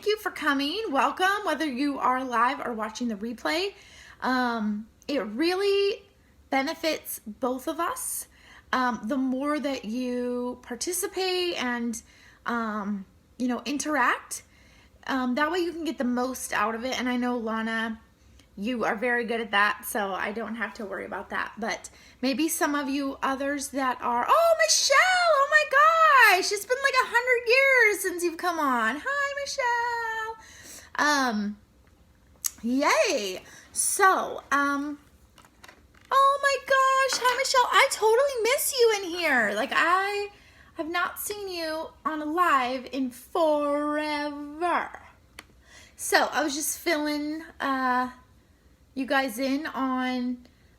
thank you for coming. Welcome, whether you are live or watching the replay. It really benefits both of us. The more that you participate and, interact, that way you can get the most out of it. And I know, Lana, you are very good at that, so I don't have to worry about that. But maybe some of you others that are, oh, Michelle, oh my gosh, it's been like 100 years since you've come on. Hi, Michelle. Yay. So, oh my gosh, hi, Michelle. I totally miss you in here. Like, I have not seen you on a live in forever. So, I was just filling you guys in on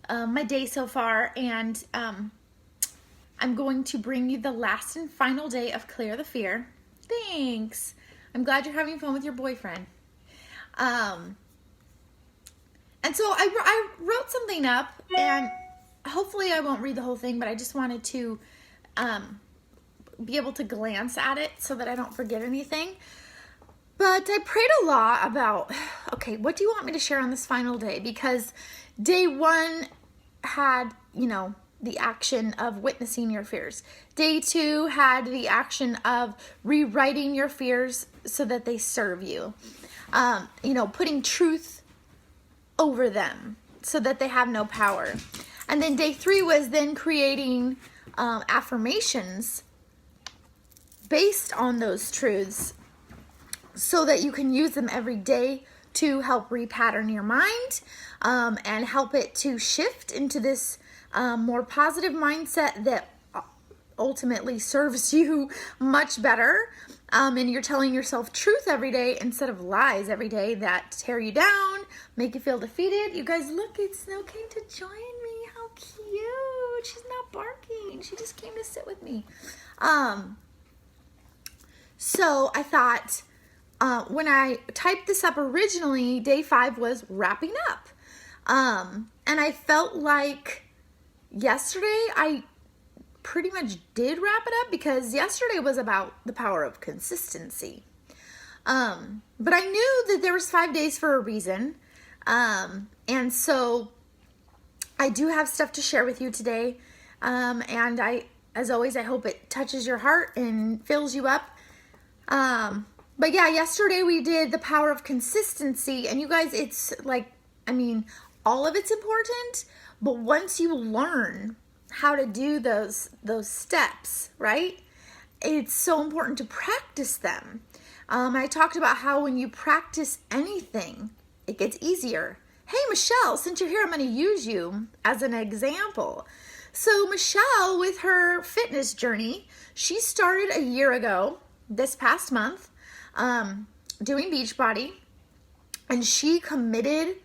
my day so far, and I'm going to bring you the last and final day of Clear the Fear. Thanks. I'm glad you're having fun with your boyfriend. And so I wrote something up, and hopefully I won't read the whole thing, but I just wanted to be able to glance at it so that I don't forget anything. But I prayed a lot about, okay, what do you want me to share on this final day? Because day one had, the action of witnessing your fears. Day two had the action of rewriting your fears so that they serve you. Putting truth over them so that they have no power. And then day three was then creating affirmations based on those truths so that you can use them every day to help repattern your mind and help it to shift into this more positive mindset that ultimately serves you much better. And you're telling yourself truth every day instead of lies every day that tear you down, make you feel defeated. You guys, look, it's Snow came to join me. How cute. She's not barking. She just came to sit with me. So I thought, when I typed this up originally, day 5 was wrapping up. And I felt like yesterday I pretty much did wrap it up, because yesterday was about the power of consistency. But I knew that there was 5 days for a reason. And so I do have stuff to share with you today. And as always, I hope it touches your heart and fills you up. But yeah, yesterday we did the power of consistency, and you guys, it's like, all of it's important, but once you learn how to do those steps, right? It's so important to practice them. I talked about how when you practice anything, it gets easier. Hey, Michelle, since you're here, I'm going to use you as an example. So Michelle, with her fitness journey, she started a year ago, this past month, doing Beachbody, and she committed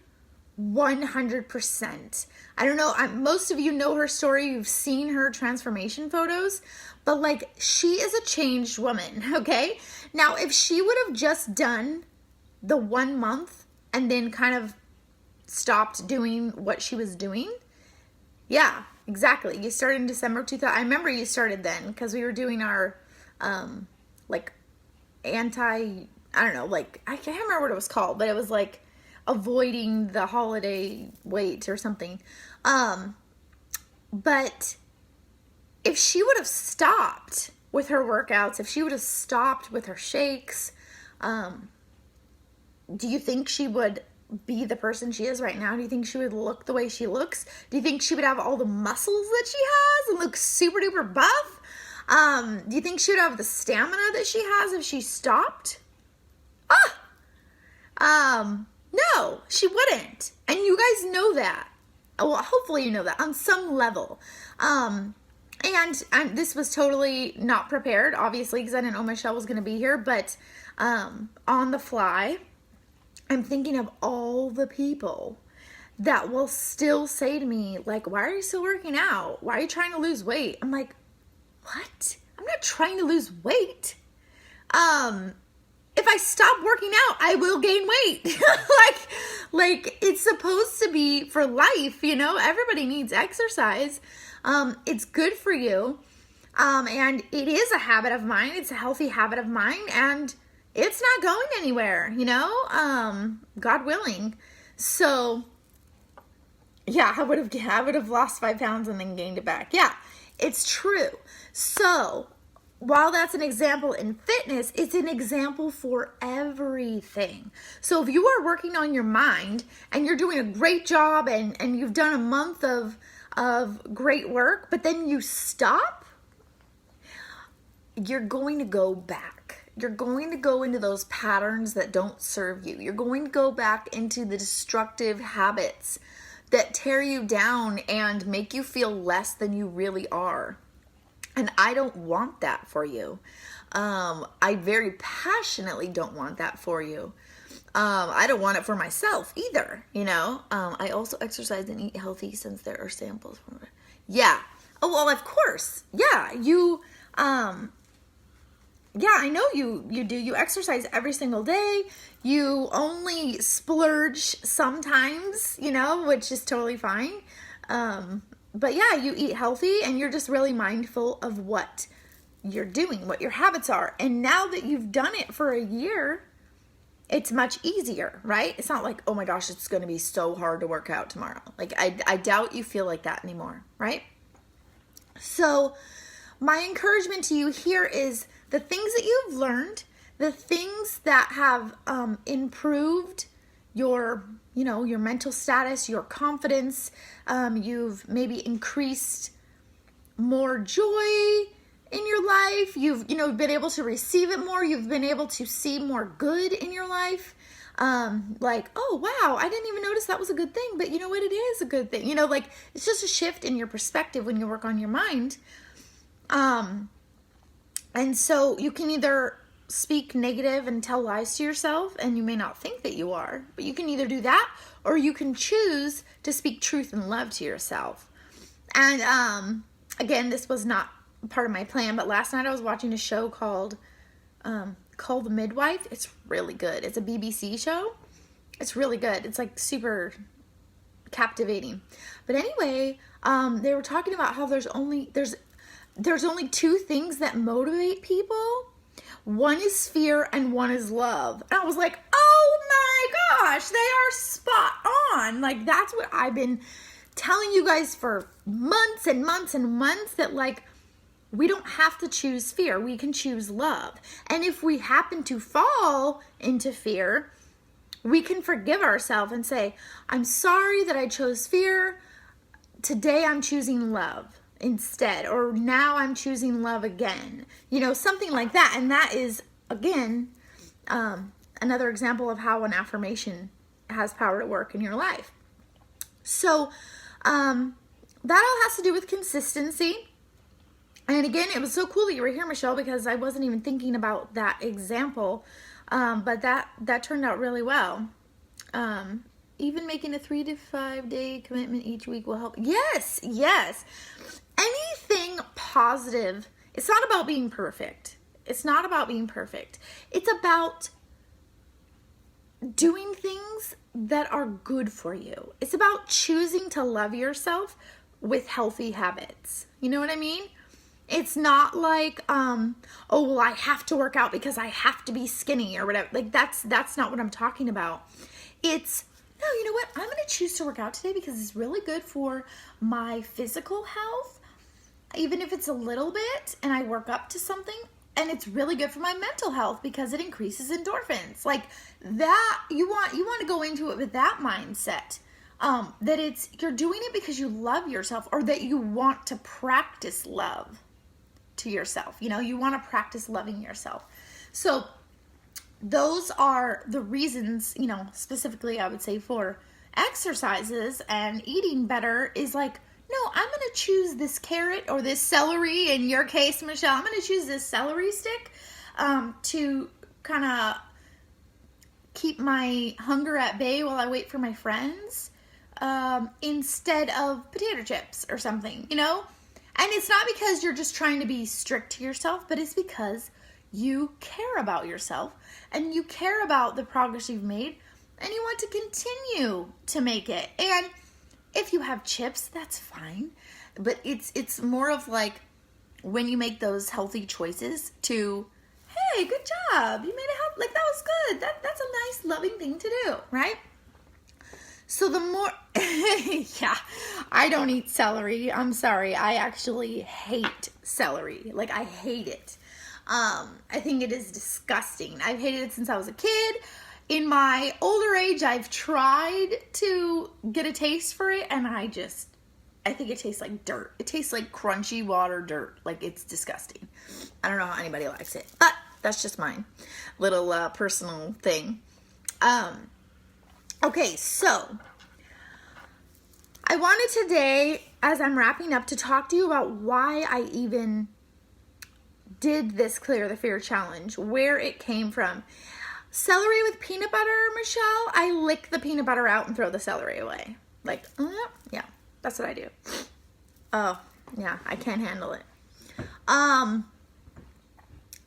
100%. I don't know, most of you know her story, you've seen her transformation photos, but like, she is a changed woman, okay? Now, if she would have just done the 1 month and then kind of stopped doing what she was doing, yeah, exactly. You started in December 2000. I remember you started then because we were doing our, I don't know, I can't remember what it was called, but it was like avoiding the holiday weight or something. But if she would have stopped with her workouts, if she would have stopped with her shakes, do you think she would be the person she is right now? Do you think she would look the way she looks? Do you think she would have all the muscles that she has and look super duper buff? Do you think she would have the stamina that she has if she stopped? No, she wouldn't. And you guys know that. Well, hopefully you know that on some level. And this was totally not prepared, obviously, because I didn't know Michelle was going to be here. But on the fly, I'm thinking of all the people that will still say to me, like, why are you still working out? Why are you trying to lose weight? I'm like, what? I'm not trying to lose weight. If I stop working out, I will gain weight. like it's supposed to be for life, everybody needs exercise. It's good for you. And it is a habit of mine. It's a healthy habit of mine. And it's not going anywhere, God willing. So yeah, I would have lost 5 pounds and then gained it back. Yeah, it's true. So while that's an example in fitness, it's an example for everything. So if you are working on your mind and you're doing a great job and you've done a month of great work, but then you stop, you're going to go back. You're going to go into those patterns that don't serve you. You're going to go back into the destructive habits that tear you down and make you feel less than you really are. And I don't want that for you. I very passionately don't want that for you. I don't want it for myself either, I also exercise and eat healthy since there are samples from it. Yeah. Oh, well, of course. Yeah. I know you do. You exercise every single day. You only splurge sometimes, which is totally fine. But yeah, you eat healthy and you're just really mindful of what you're doing, what your habits are. And now that you've done it for a year, it's much easier, right? It's not like, oh my gosh, it's going to be so hard to work out tomorrow. Like, I doubt you feel like that anymore, right? So my encouragement to you here is the things that you've learned, the things that have improved your mental status, your confidence. You've maybe increased more joy in your life. You've been able to receive it more. You've been able to see more good in your life. Like, oh wow, I didn't even notice that was a good thing, but you know what? It is a good thing. It's just a shift in your perspective when you work on your mind. And so you can either speak negative and tell lies to yourself, and you may not think that you are, but you can either do that or you can choose to speak truth and love to yourself. And again, this was not part of my plan, but last night I was watching a show called Call the Midwife. It's really good. It's a BBC show. It's really good. It's like super captivating. But anyway, they were talking about how there's only 2 things that motivate people. One is fear and one is love. And I was like, oh my gosh, they are spot on. Like, that's what I've been telling you guys for months and months and months, that like, we don't have to choose fear. We can choose love. And if we happen to fall into fear, we can forgive ourselves and say, I'm sorry that I chose fear. Today I'm choosing love instead, or now I'm choosing love again, something like that. And that is, again, another example of how an affirmation has power to work in your life. So that all has to do with consistency. And again, it was so cool that you were here, Michelle, because I wasn't even thinking about that example, but that turned out really well. Even making a 3 to 5 day commitment each week will help. Yes. Anything positive. It's not about being perfect. It's about doing things that are good for you. It's about choosing to love yourself with healthy habits. You know what I mean? It's not like, oh, well, I have to work out because I have to be skinny or whatever. Like, that's not what I'm talking about. It's, no, you know what? I'm going to choose to work out today because it's really good for my physical health, even if it's a little bit, and I work up to something. And it's really good for my mental health because it increases endorphins. Like that, you want to go into it with that mindset. That you're doing it because you love yourself, or that you want to practice love to yourself. You want to practice loving yourself. So those are the reasons, specifically I would say for exercises and eating better is like, no, I'm going to choose this carrot or this celery. In your case, Michelle, I'm going to choose this celery stick to kind of keep my hunger at bay while I wait for my friends, instead of potato chips or something, And it's not because you're just trying to be strict to yourself, but it's because you care about yourself and you care about the progress you've made and you want to continue to make it. And if you have chips, that's fine. But it's more of like when you make those healthy choices to, Yay, good job. You made it help. Like, that was good. That's a nice, loving thing to do, right? So the more, yeah, I don't eat celery. I'm sorry. I actually hate celery. Like, I hate it. I think it is disgusting. I've hated it since I was a kid. In my older age, I've tried to get a taste for it, and I think it tastes like dirt. It tastes like crunchy water dirt. Like, it's disgusting. I don't know how anybody likes it, but that's just mine. Little personal thing. Okay, so I wanted today, as I'm wrapping up, to talk to you about why I even did this Clear the Fear challenge, where it came from. Celery with peanut butter, Michelle, I lick the peanut butter out and throw the celery away. Like, yeah, that's what I do. Oh, yeah, I can't handle it.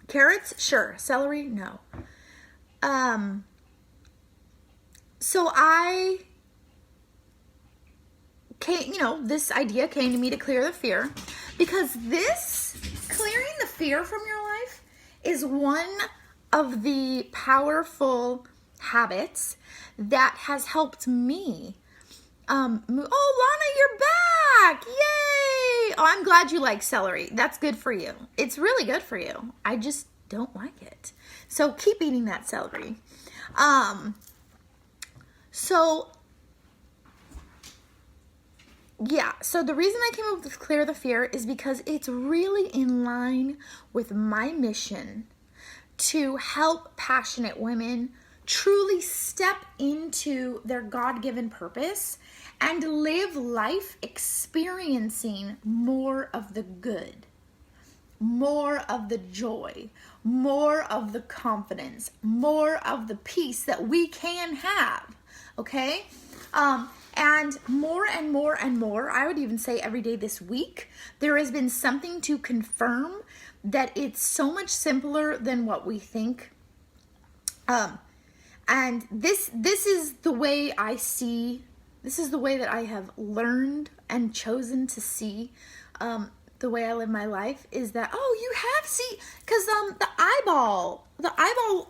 Carrots, sure. Celery, no. So this idea came to me to clear the fear, because clearing the fear from your life is one of the powerful habits that has helped me. Oh, Lana, you're back! Yay! Oh, I'm glad you like celery. That's good for you. It's really good for you. I just don't like it. So keep eating that celery. So the reason I came up with Clear the Fear is because it's really in line with my mission to help passionate women truly step into their God-given purpose and live life experiencing more of the good, more of the joy, more of the confidence, more of the peace that we can have, okay? And more and more and more, I would even say every day this week, there has been something to confirm that it's so much simpler than what we think. And this is the way I see, this is the way that I have learned and chosen to see the way I live my life, is that, oh, you have, see, because the eyeball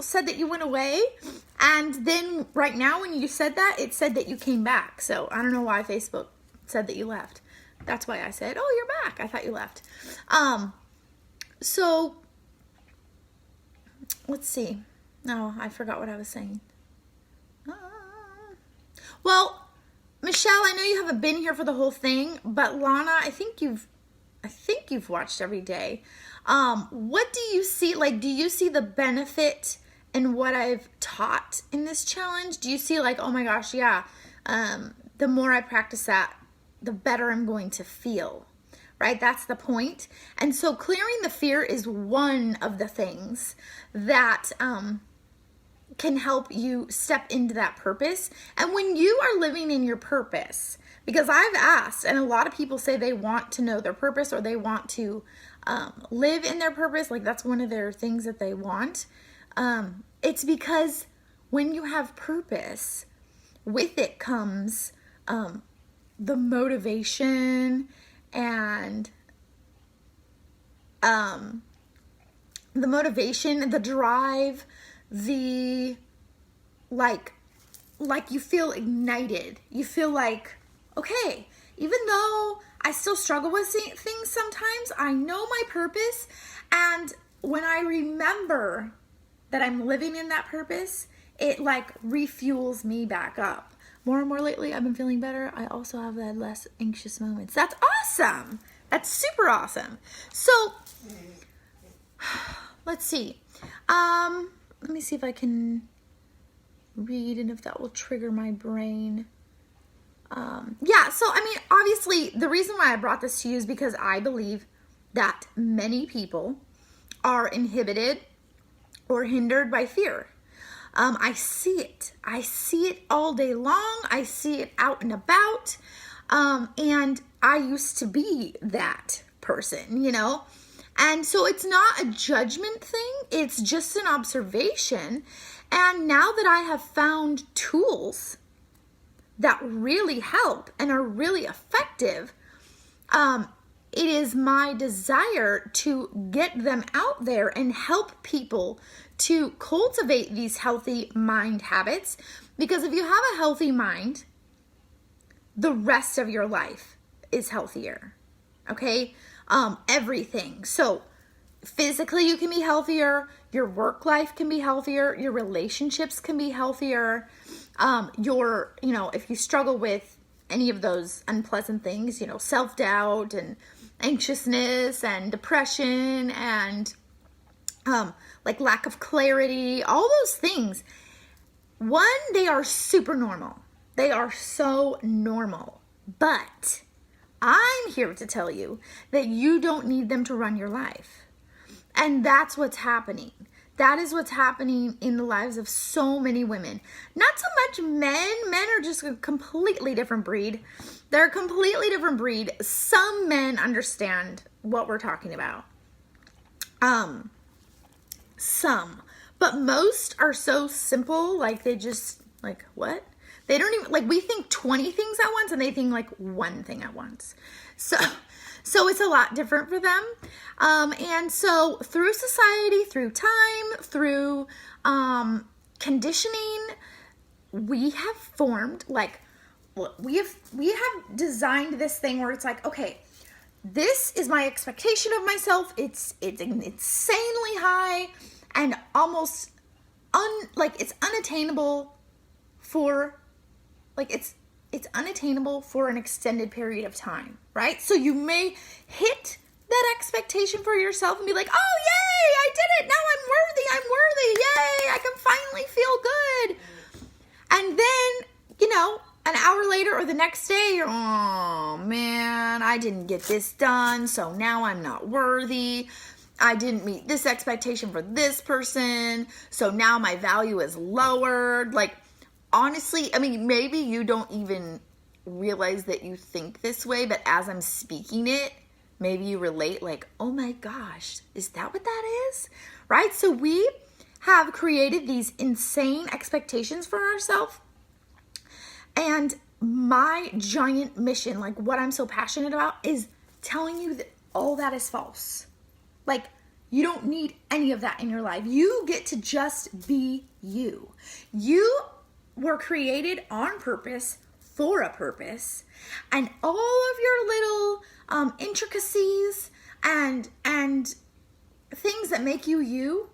said that you went away, and then right now when you said that, it said that you came back. So I don't know why Facebook said that you left. That's why I said, oh, you're back. I thought you left. So let's see. No, I forgot what I was saying. Well, Michelle, I know you haven't been here for the whole thing, but Lana, I think you've watched every day. What do you see? Like, do you see the benefit in what I've taught in this challenge? Do you see, like, oh my gosh, yeah, the more I practice that, the better I'm going to feel, right? That's the point. And so clearing the fear is one of the things that can help you step into that purpose. And when you are living in your purpose, because I've asked, and a lot of people say they want to know their purpose, or they want to live in their purpose, like that's one of their things that they want. It's because when you have purpose, with it comes the motivation and the drive, the like you feel ignited. You feel like, okay, even though I still struggle with things sometimes, I know my purpose, and when I remember that I'm living in that purpose, it like refuels me back up. More and more lately, I've been feeling better. I also have had less anxious moments. That's awesome. That's super awesome. So, let's see. Let me see if I can read and if that will trigger my brain. So I mean, obviously, the reason why I brought this to you is because I believe that many people are inhibited or hindered by fear. I see it. I see it all day long. I see it out and about. And I used to be that person, you know? And so it's not a judgment thing. It's just an observation. And now that I have found tools that really help and are really effective, it is my desire to get them out there and help people to cultivate these healthy mind habits. Because if you have a healthy mind, the rest of your life is healthier. Okay? Everything. So physically you can be healthier, your work life can be healthier, your relationships can be healthier. If you struggle with any of those unpleasant things, self-doubt and anxiousness and depression and lack of clarity, all those things, they are super normal. They are so normal. But I'm here to tell you that you don't need them to run your life. And that's what's happening. That is what's happening in the lives of so many women. Not so much men. Men are just a completely different breed. They're a completely different breed. Some men understand what we're talking about. Some. But most are so simple, they just, what? They don't even, we think 20 things at once and they think one thing at once. So it's a lot different for them. And so through society, through time, through conditioning, we have formed, we have designed this thing where it's okay, this is my expectation of myself. It's insanely high and almost it's unattainable for it's unattainable for an extended period of time, right? So you may hit that expectation for yourself and be like, oh, yay, I did it. Now I'm worthy. Yay, I can finally feel good. And then, an hour later or the next day, you're, oh man, I didn't get this done. So now I'm not worthy. I didn't meet this expectation for this person. So now my value is lowered. Honestly, maybe you don't even realize that you think this way, but as I'm speaking it, maybe you relate oh my gosh, is that what that is? Right? So we have created these insane expectations for ourselves. And my giant mission, what I'm so passionate about, is telling you that all that is false. You don't need any of that in your life. You get to just be you. You were created on purpose for a purpose, and all of your little intricacies and things that make you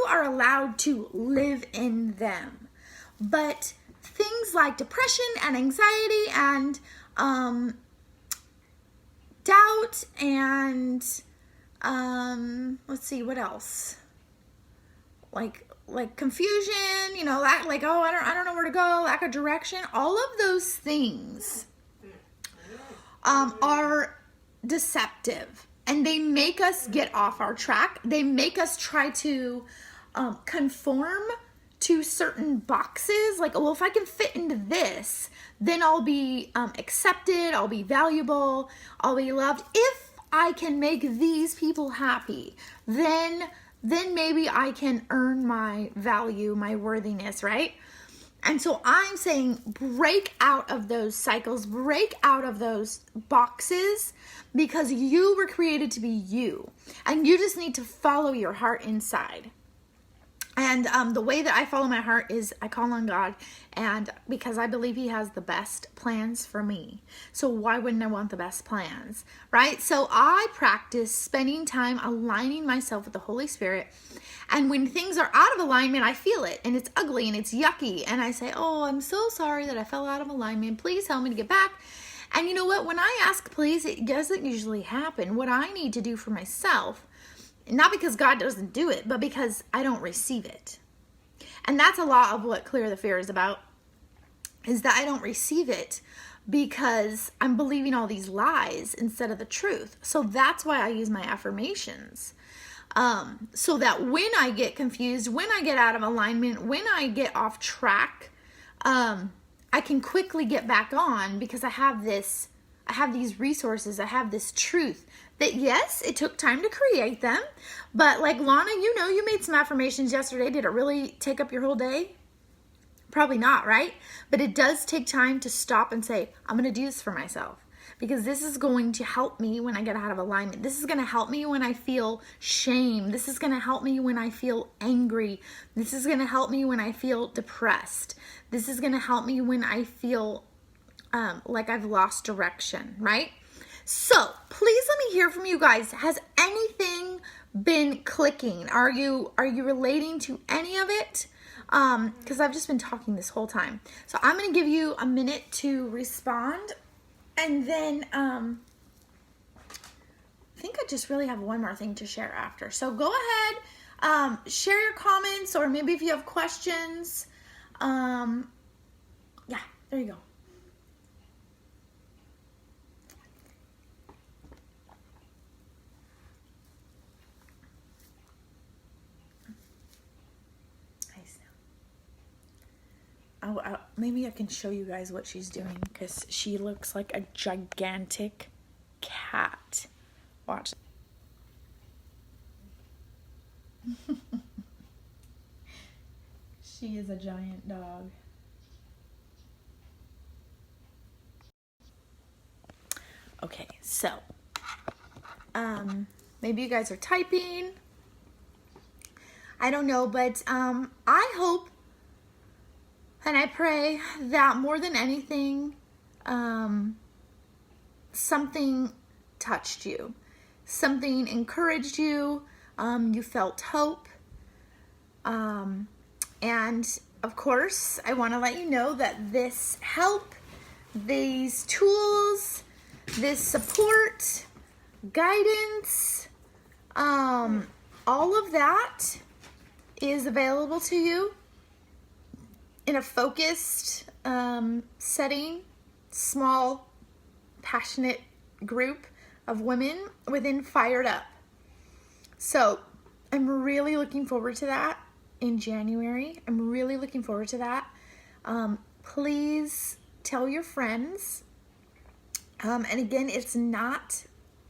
are allowed to live in them. But things like depression and anxiety and doubt and let's see, what else? Confusion, I don't know where to go, lack of direction, all of those things are deceptive, and they make us get off our track. They make us try to conform to certain boxes, if I can fit into this, then I'll be accepted, I'll be valuable, I'll be loved. If I can make these people happy, then maybe I can earn my value, my worthiness, right? And so I'm saying break out of those cycles, break out of those boxes, because you were created to be you. And you just need to follow your heart inside. And the way that I follow my heart is I call on God, and because I believe He has the best plans for me. So why wouldn't I want the best plans, right? So I practice spending time aligning myself with the Holy Spirit. And when things are out of alignment, I feel it, and it's ugly and it's yucky. And I say, oh, I'm so sorry that I fell out of alignment. Please help me to get back. And you know what? When I ask please, it doesn't usually happen. What I need to do for myself, not because God doesn't do it, but because I don't receive it. And that's a lot of what Clear the Fear is about, is that I don't receive it because I'm believing all these lies instead of the truth. So that's why I use my affirmations. So that when I get confused, when I get out of alignment, when I get off track, I can quickly get back on, because I have these resources, I have this truth that, yes, it took time to create them, but like Lana, you made some affirmations yesterday. Did it really take up your whole day? Probably not, right? But it does take time to stop and say, I'm going to do this for myself. because this is going to help me when I get out of alignment. This is going to help me when I feel shame. This is going to help me when I feel angry. This is going to help me when I feel depressed. This is going to help me when I feel like I've lost direction, right? So please let me hear from you guys. Has anything been clicking? Are you relating to any of it? Because I've just been talking this whole time. So I'm going to give you a minute to respond. And then I think I just really have one more thing to share after. So go ahead, share your comments, or maybe if you have questions. Yeah, there you go. Maybe I can show you guys what she's doing, because she looks like a gigantic cat. Watch. She is a giant dog. Okay, so maybe you guys are typing. I don't know, but I hope and I pray that more than anything, something touched you, something encouraged you, you felt hope, and of course, I want to let you know that this help, these tools, this support, guidance, all of that is available to you in a focused setting, small, passionate group of women within Fired Up. So I'm really looking forward to that in January. I'm really looking forward to that. Please tell your friends. And again, it's not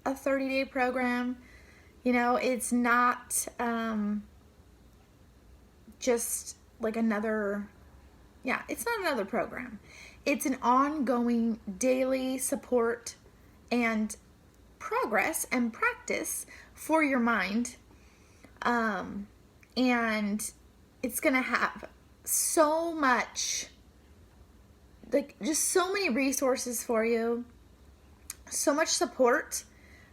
a 30-day program. You know, it's not just like another, it's not another program. It's an ongoing daily support and progress and practice for your mind. And it's going to have so much, like just so many resources for you, so much support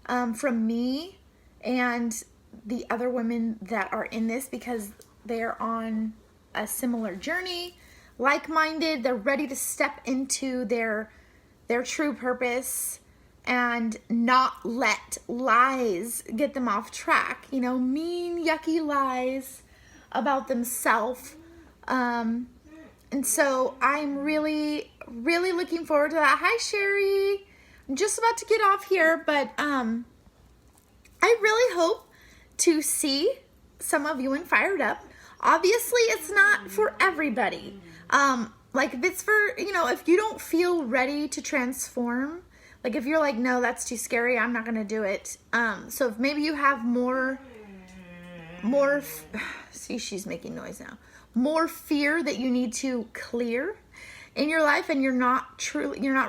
from me and the other women that are in this, because they're on a similar journey, like-minded. They're ready to step into their true purpose and not let lies get them off track. You know, mean, yucky lies about themselves. And so I'm really, really looking forward to that. Hi, Sherry. I'm just about to get off here, but I really hope to see some of you in Fired Up. Obviously, it's not for everybody. Like if it's for, if you don't feel ready to transform, like if you're like, no, that's too scary, I'm not going to do it. So if maybe you have more, see, she's making noise now, more fear that you need to clear in your life and you're not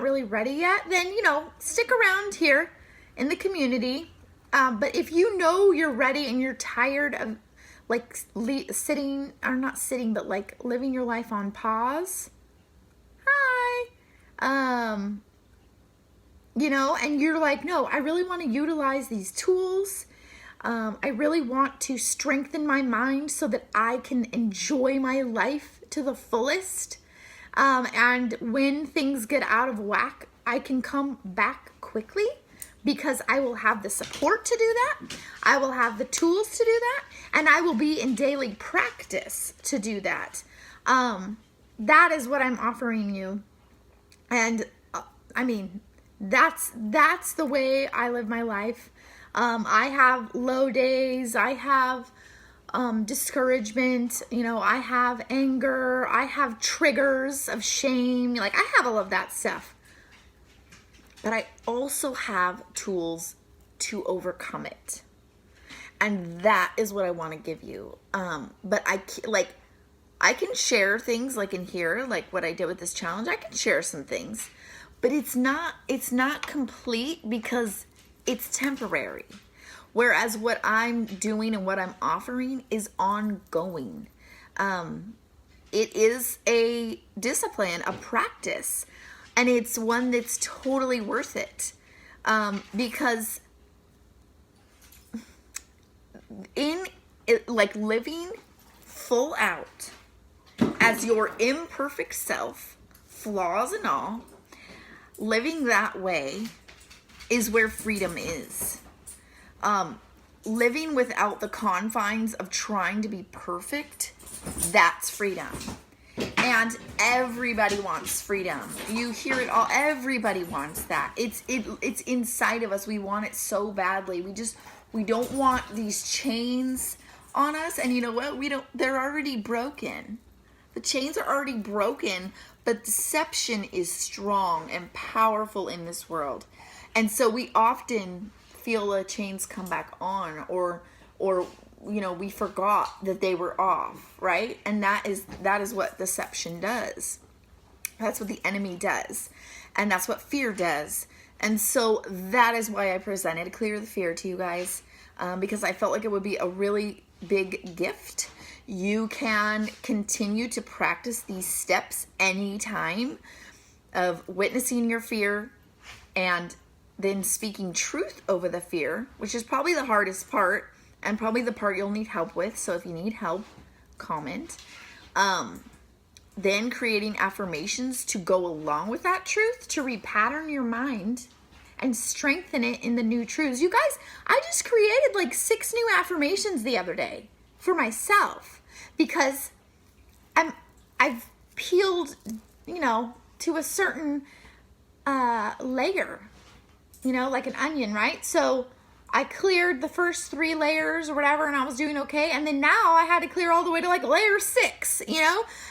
really ready yet, then, stick around here in the community. But if you know you're ready and you're tired of like living your life on pause, hi, and you're like, no, I really want to utilize these tools. I really want to strengthen my mind so that I can enjoy my life to the fullest. And when things get out of whack, I can come back quickly because I will have the support to do that. I will have the tools to do that. And I will be in daily practice to do that. That is what I'm offering you. And that's the way I live my life. I have low days. I have discouragement. I have anger. I have triggers of shame. Like I have all of that stuff. But I also have tools to overcome it. And that is what I want to give you. But I can share things like in here, like what I did with this challenge. I can share some things. but it's not complete because it's temporary. Whereas what I'm doing and what I'm offering is ongoing. It is a discipline, a practice, and it's one that's totally worth it. Because living full out as your imperfect self, flaws and all, living that way is where freedom is. Living without the confines of trying to be perfect, that's freedom. And everybody wants freedom. You hear it all. Everybody wants that. It's inside of us. We want it so badly. We don't want these chains on us. And you know what? They're already broken. The chains are already broken, but deception is strong and powerful in this world. And so we often feel the chains come back on, or we forgot that they were off, right? And that is what deception does. That's what the enemy does. And that's what fear does. And so that is why I presented Clear the Fear to you guys, because I felt like it would be a really big gift. You can continue to practice these steps anytime of witnessing your fear and then speaking truth over the fear, which is probably the hardest part and probably the part you'll need help with. So if you need help, comment. Then creating affirmations to go along with that truth, to repattern your mind and strengthen it in the new truths. You guys, I just created like 6 new affirmations the other day for myself because I've peeled, to a certain layer, like an onion, right? So I cleared the first 3 layers or whatever, and I was doing okay. And then now I had to clear all the way to like layer 6,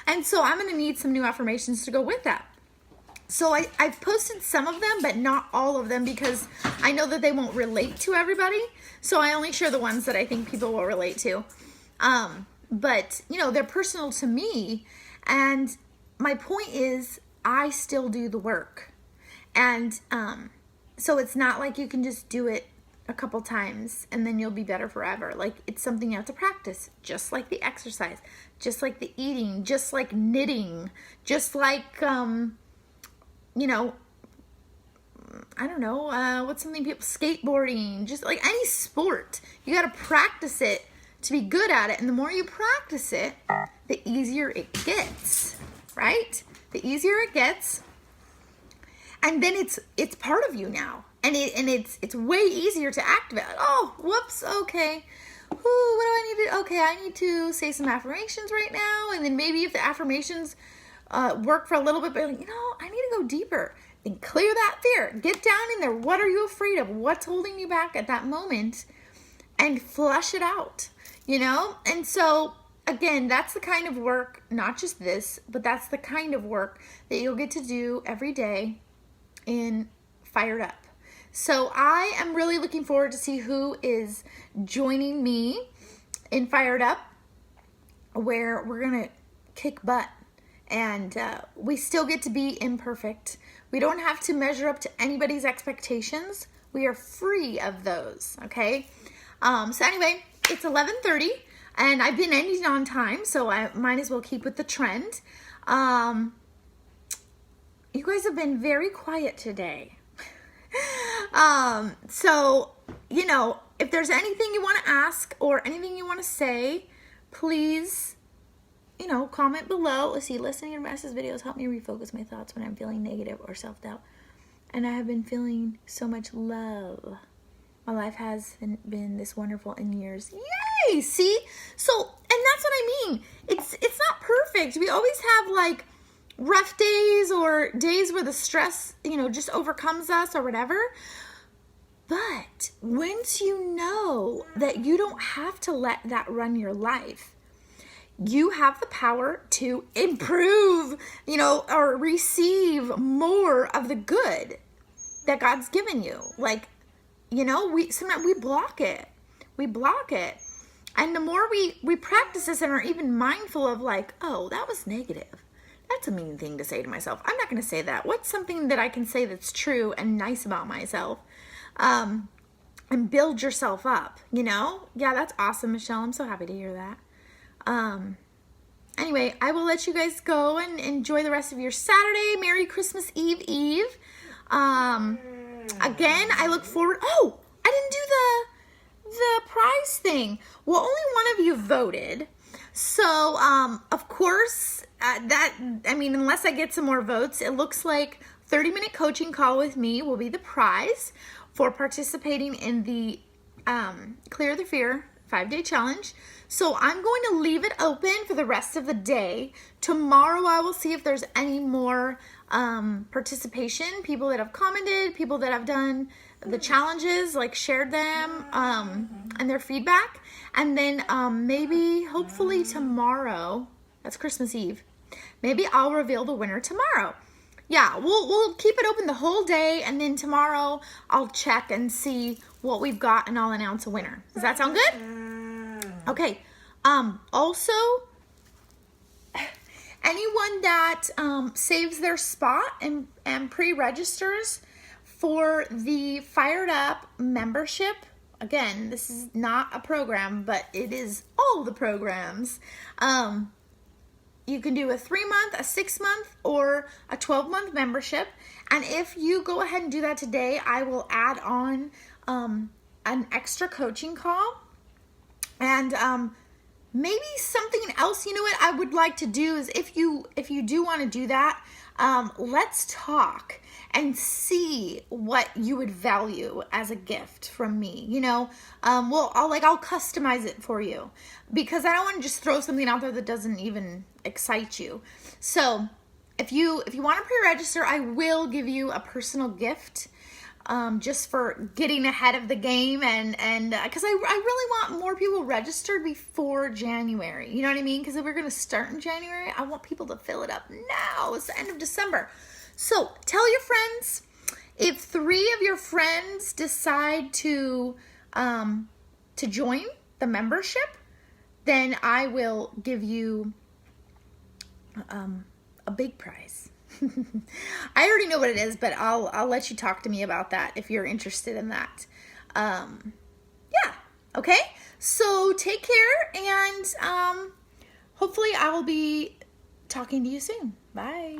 And so I'm going to need some new affirmations to go with that. So I've posted some of them, but not all of them because I know that they won't relate to everybody. So I only share the ones that I think people will relate to. But, they're personal to me. And my point is I still do the work. And so it's not like you can just do it a couple times and then you'll be better forever. Like, it's something you have to practice, just like the exercise, just like the eating, just like knitting, just like, I don't know, what's something people, skateboarding, just like any sport. You got to practice it to be good at it. And the more you practice it, the easier it gets, right? The easier it gets. And then it's part of you now. And it's way easier to activate. Oh, whoops, okay. Ooh, what do I need to, okay, I need to say some affirmations right now. And then maybe if the affirmations work for a little bit, but I need to go deeper. Then clear that fear. Get down in there. What are you afraid of? What's holding you back at that moment? And flush it out, And so, again, that's the kind of work, not just this, but that's the kind of work that you'll get to do every day in Fired Up. So I am really looking forward to see who is joining me in Fired Up, where we're going to kick butt. And we still get to be imperfect. We don't have to measure up to anybody's expectations. We are free of those, okay? So anyway, it's 11:30, and I've been ending on time, so I might as well keep with the trend. You guys have been very quiet today. So, if there's anything you want to ask or anything you want to say, please, comment below. Let's see, listening to Vanessa's videos help me refocus my thoughts when I'm feeling negative or self-doubt. And I have been feeling so much love. My life has been this wonderful in years. Yay! See? So, and that's what I mean. It's not perfect. We always have like rough days or days where the stress, just overcomes us or whatever. But once you know that you don't have to let that run your life, you have the power to improve, or receive more of the good that God's given you. Like, sometimes we block it. We block it. And the more we practice this and are even mindful of like, oh, that was negative. That's a mean thing to say to myself. I'm not going to say that. What's something that I can say that's true and nice about myself? And build yourself up, you know? Yeah, that's awesome, Michelle. I'm so happy to hear that. Anyway, I will let you guys go and enjoy the rest of your Saturday. Merry Christmas Eve Eve. Again, I look forward. Oh, I didn't do the prize thing. Well, only one of you voted. So, of course, unless I get some more votes, it looks like 30-minute coaching call with me will be the prize for participating in the Clear the Fear 5-day challenge. So I'm going to leave it open for the rest of the day. Tomorrow I will see if there's any more participation, people that have commented, people that have done the challenges, like shared them, and their feedback. And then maybe, hopefully tomorrow, that's Christmas Eve, maybe I'll reveal the winner tomorrow. Yeah, we'll keep it open the whole day, and then tomorrow I'll check and see what we've got, and I'll announce a winner. Does that sound good? Okay. Also, anyone that saves their spot and pre-registers for the Fired Up membership, again, this is not a program, but it is all the programs. You can do a 3-month, a 6-month, or a 12-month membership. And if you go ahead and do that today, I will add on an extra coaching call. And maybe something else, you know what I would like to do is if you do want to do that, let's talk and see what you would value as a gift from me. You know, I'll customize it for you, because I don't want to just throw something out there that doesn't even excite you. So if you want to pre-register, I will give you a personal gift. Just for getting ahead of the game, and because I really want more people registered before January. You know what I mean? Because if we're going to start in January, I want people to fill it up now. It's the end of December. So tell your friends. If 3 of your friends decide to join the membership, then I will give you a big prize. I already know what it is, but I'll let you talk to me about that if you're interested in that. Yeah, okay? So take care, and hopefully I will be talking to you soon. Bye.